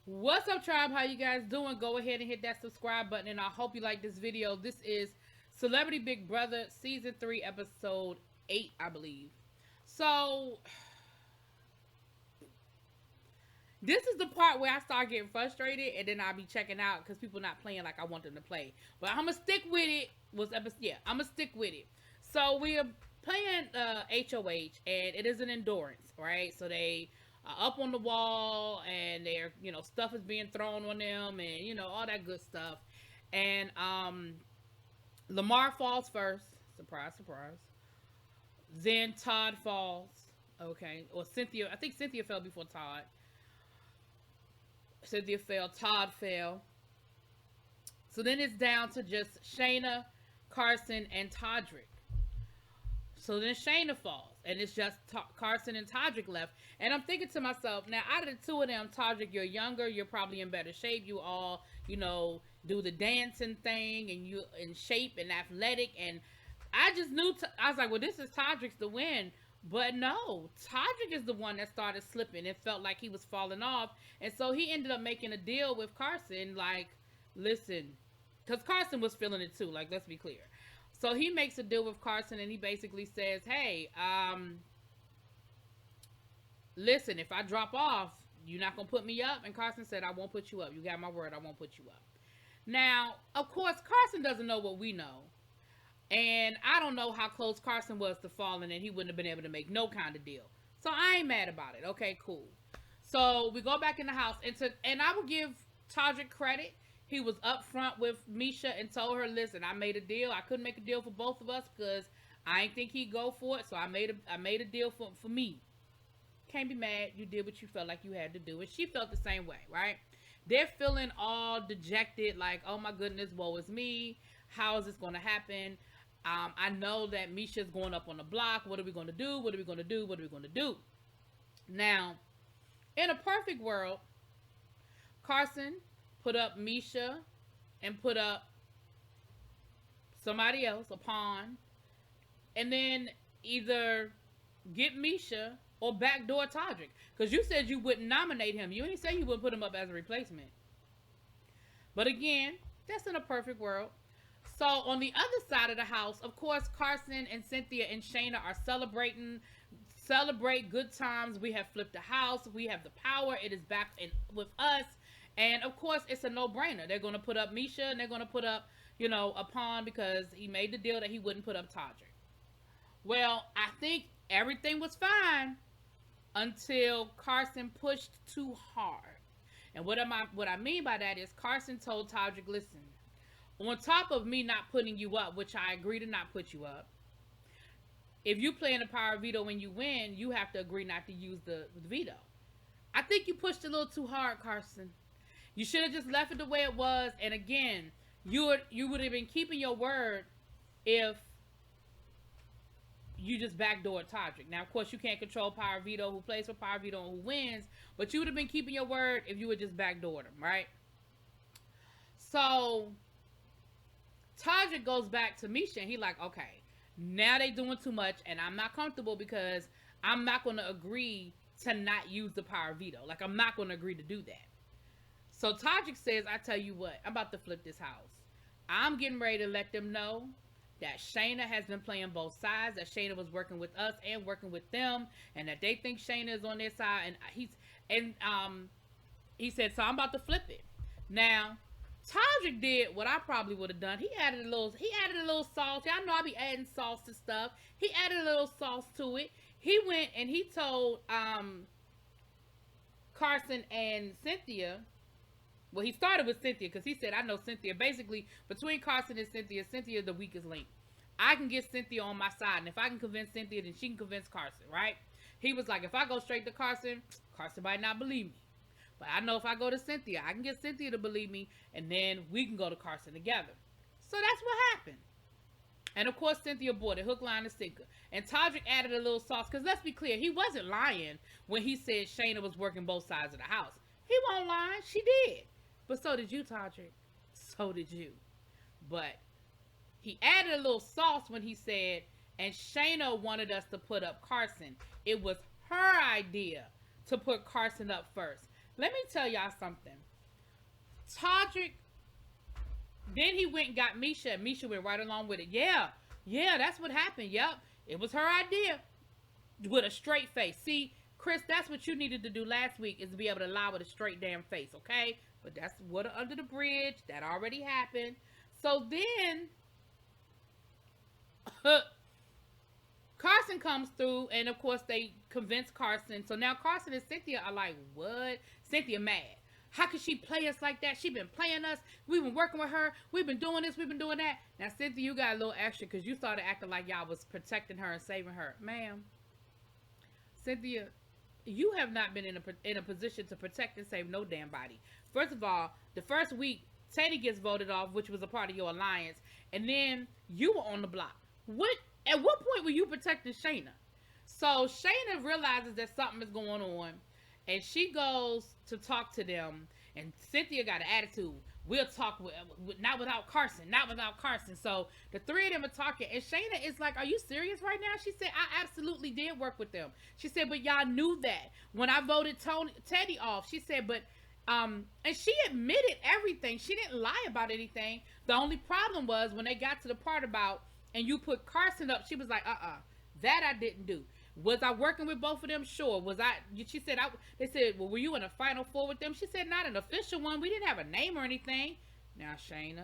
What's up, tribe? How you guys doing? Go ahead and hit that subscribe button, and I hope you like this video. This is Celebrity Big Brother Season 3, Episode 8, I believe. So, this is the part where I start getting frustrated, and then I'll be checking out because people not playing like I want them to play. But I'm going to stick with it. I'm going to stick with it. So, we are playing HOH, and it is an endurance, right? So, they up on the wall, and their stuff is being thrown on them, and all that good stuff. And Lamar falls first, surprise, surprise. Then Todd falls, okay, or Cynthia. I think Cynthia fell before Todd. Cynthia fell, Todd fell. So then it's down to just Shayna, Carson, and Todrick. So then Shayna falls, and it's just Carson and Todrick left. And I'm thinking to myself, now out of the two of them, Todrick, you're younger, you're probably in better shape. You all, do the dancing thing, and you in shape and athletic. And I just knew, I was like, well, this is Todrick's to win. But no, Todrick is the one that started slipping. It felt like he was falling off. And so he ended up making a deal with Carson, like, listen, because Carson was feeling it too, like, let's be clear. So he makes a deal with Carson, and he basically says, hey, listen, if I drop off, you're not going to put me up? And Carson said, I won't put you up. You got my word, I won't put you up. Now, of course, Carson doesn't know what we know. And I don't know how close Carson was to falling, and he wouldn't have been able to make no kind of deal. So I ain't mad about it. Okay, cool. So we go back in the house, and I would give Todrick credit. He was up front with Misha and told her, listen, I made a deal. I couldn't make a deal for both of us because I didn't think he'd go for it. So I made a deal for me. Can't be mad. You did what you felt like you had to do. And she felt the same way, right? They're feeling all dejected, like, oh my goodness, woe is me. How is this going to happen? I know that Misha's going up on the block. What are we going to do? What are we going to do? What are we going to do? Now, in a perfect world, Carson put up Misha and put up somebody else, a pawn, and then either get Misha or backdoor Todrick. Because you said you wouldn't nominate him. You didn't say you wouldn't put him up as a replacement. But again, that's in a perfect world. So on the other side of the house, of course, Carson and Cynthia and Shayna are celebrate good times. We have flipped the house. We have the power. It is back with us. And of course, it's a no-brainer. They're going to put up Misha, and they're going to put up, a pawn because he made the deal that he wouldn't put up Todrick. Well, I think everything was fine until Carson pushed too hard. And what I mean by that is Carson told Todrick, listen, on top of me not putting you up, which I agree to not put you up, if you play in a power veto when you win, you have to agree not to use the veto. I think you pushed a little too hard, Carson. You should have just left it the way it was. And again, you would have been keeping your word if you just backdoor Todrick. Now, of course, you can't control power veto, who plays for power veto and who wins, but you would have been keeping your word if you would just backdoored him, right? So Todrick goes back to Misha, and he like, okay, now they doing too much, and I'm not comfortable because I'm not going to agree to not use the power veto. Like, I'm not going to agree to do that. So Todrick says, I tell you what, I'm about to flip this house. I'm getting ready to let them know that Shayna has been playing both sides, that Shayna was working with us and working with them, and that they think Shayna is on their side. And he said, so I'm about to flip it. Now, Todrick did what I probably would have done. He added a little sauce. Y'all know I be adding sauce to stuff. He added a little sauce to it. He went and he told Carson and Cynthia. Well, he started with Cynthia because he said, I know Cynthia. Basically, between Carson and Cynthia is the weakest link. I can get Cynthia on my side, and if I can convince Cynthia, then she can convince Carson, right? He was like, if I go straight to Carson, Carson might not believe me. But I know if I go to Cynthia, I can get Cynthia to believe me, and then we can go to Carson together. So that's what happened. And of course, Cynthia bought it, hook, line, and sinker. And Todrick added a little sauce, because let's be clear, he wasn't lying when he said Shayna was working both sides of the house. He wasn't lying, she did. But so did you, Todrick. So did you. But he added a little sauce when he said, and Shayna wanted us to put up Carson. It was her idea to put Carson up first. Let me tell y'all something. Todrick, then he went and got Misha, and Misha went right along with it. Yeah, that's what happened. Yep, it was her idea. With a straight face. See, Chris, that's what you needed to do last week, is to be able to lie with a straight damn face, okay? But that's water under the bridge. That already happened. So then Carson comes through, and of course they convince Carson. So now Carson and Cynthia are like, what? Cynthia mad. How could she play us like that? She been playing us. We've been working with her. We've been doing this. We've been doing that. Now, Cynthia, you got a little extra because you started acting like y'all was protecting her and saving her. Ma'am, Cynthia, you have not been in a position to protect and save no damn body. First of all, the first week, Teddy gets voted off, which was a part of your alliance. And then you were on the block. At what point were you protecting Shayna? So Shayna realizes that something is going on, and she goes to talk to them, and Cynthia got an attitude. We'll talk not without Carson, not without Carson. So the three of them are talking, and Shayna is like, are you serious right now? She said, I absolutely did work with them. She said, but y'all knew that when I voted Teddy off. She said, but and she admitted everything. She didn't lie about anything. The only problem was when they got to the part about, and you put Carson up, she was like, that I didn't do. Was I working with both of them? Sure. Was I? She said, they said, well, were you in a Final Four with them? She said, not an official one. We didn't have a name or anything. Now, Shayna,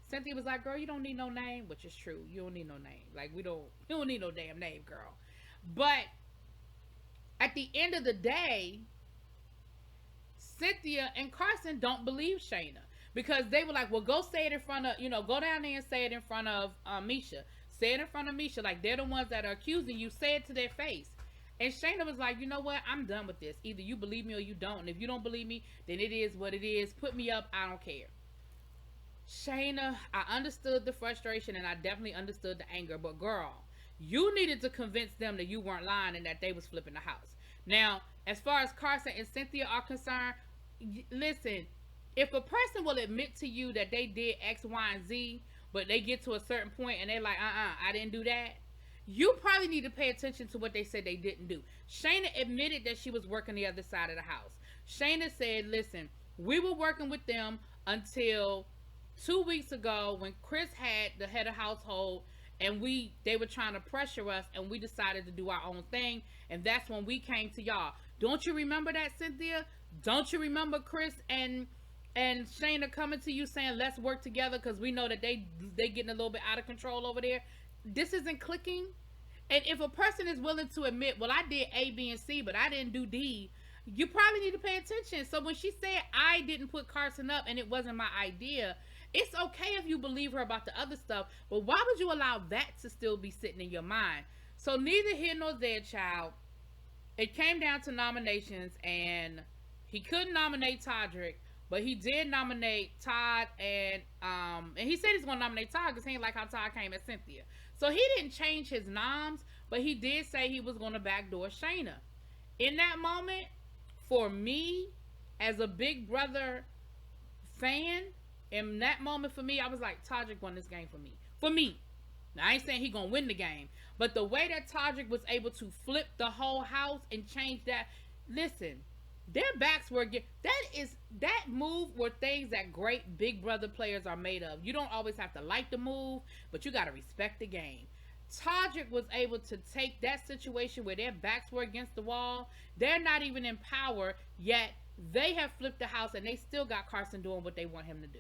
Cynthia was like, girl, you don't need no name, which is true. You don't need no name. Like, you don't need no damn name, girl. But at the end of the day, Cynthia and Carson don't believe Shayna, because they were like, well, go say it in front of, go down there and say it in front of Misha. Say it in front of Misha, like they're the ones that are accusing you. Say it to their face. And Shayna was like, you know what? I'm done with this. Either you believe me or you don't. And if you don't believe me, then it is what it is. Put me up. I don't care. Shayna, I understood the frustration, and I definitely understood the anger. But girl, you needed to convince them that you weren't lying and that they was flipping the house. Now, as far as Carson and Cynthia are concerned, listen, if a person will admit to you that they did X, Y, and Z, but they get to a certain point and they're like, I didn't do that, you probably need to pay attention to what they said they didn't do. Shayna admitted that she was working the other side of the house. Shayna said, listen, we were working with them until 2 weeks ago when Chris had the head of household, and they were trying to pressure us, and we decided to do our own thing, and that's when we came to y'all. Don't you remember that, Cynthia? Don't you remember Chris and Shayna coming to you saying, let's work together because we know that they getting a little bit out of control over there? This isn't clicking. And if a person is willing to admit, well, I did A, B, and C, but I didn't do D, you probably need to pay attention. So when she said, I didn't put Carson up and it wasn't my idea, it's okay if you believe her about the other stuff, but why would you allow that to still be sitting in your mind? So neither here nor there, child. It came down to nominations, and he couldn't nominate Todrick, but he did nominate Todd, and he said he's going to nominate Todd because he didn't like how Todd came at Cynthia. So he didn't change his noms, but he did say he was going to backdoor Shayna. In that moment, for me, as a Big Brother fan, in that moment for me, I was like, Todrick won this game for me. For me. Now, I ain't saying he going to win the game, but the way that Todrick was able to flip the whole house and change that, listen, their backs were that move were things that great Big Brother players are made of. You don't always have to like the move, but you got to respect the game. Todrick was able to take that situation where their backs were against the wall. They're not even in power, yet they have flipped the house, and they still got Carson doing what they want him to do.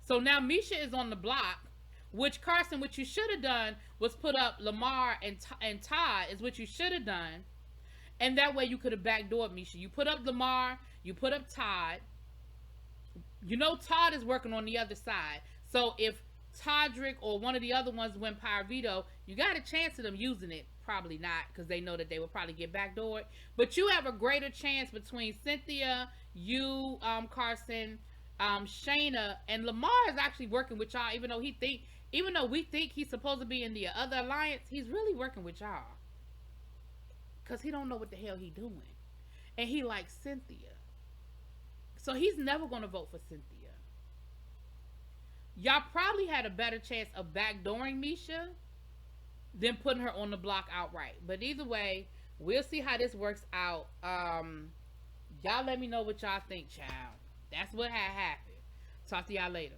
So now Misha is on the block, which Carson, what you should have done was put up Lamar and Todd is what you should have done. And that way you could have backdoored Misha. You put up Lamar, you put up Todd. You know Todd is working on the other side. So if Todrick or one of the other ones win power veto, you got a chance of them using it. Probably not, because they know that they will probably get backdoored. But you have a greater chance between Cynthia, you, Carson, Shayna, and Lamar is actually working with y'all, even though we think he's supposed to be in the other alliance, he's really working with y'all. Because he don't know what the hell he doing. And he likes Cynthia. So he's never going to vote for Cynthia. Y'all probably had a better chance of backdooring Misha than putting her on the block outright. But either way, we'll see how this works out. Y'all let me know what y'all think, child. That's what had happened. Talk to y'all later.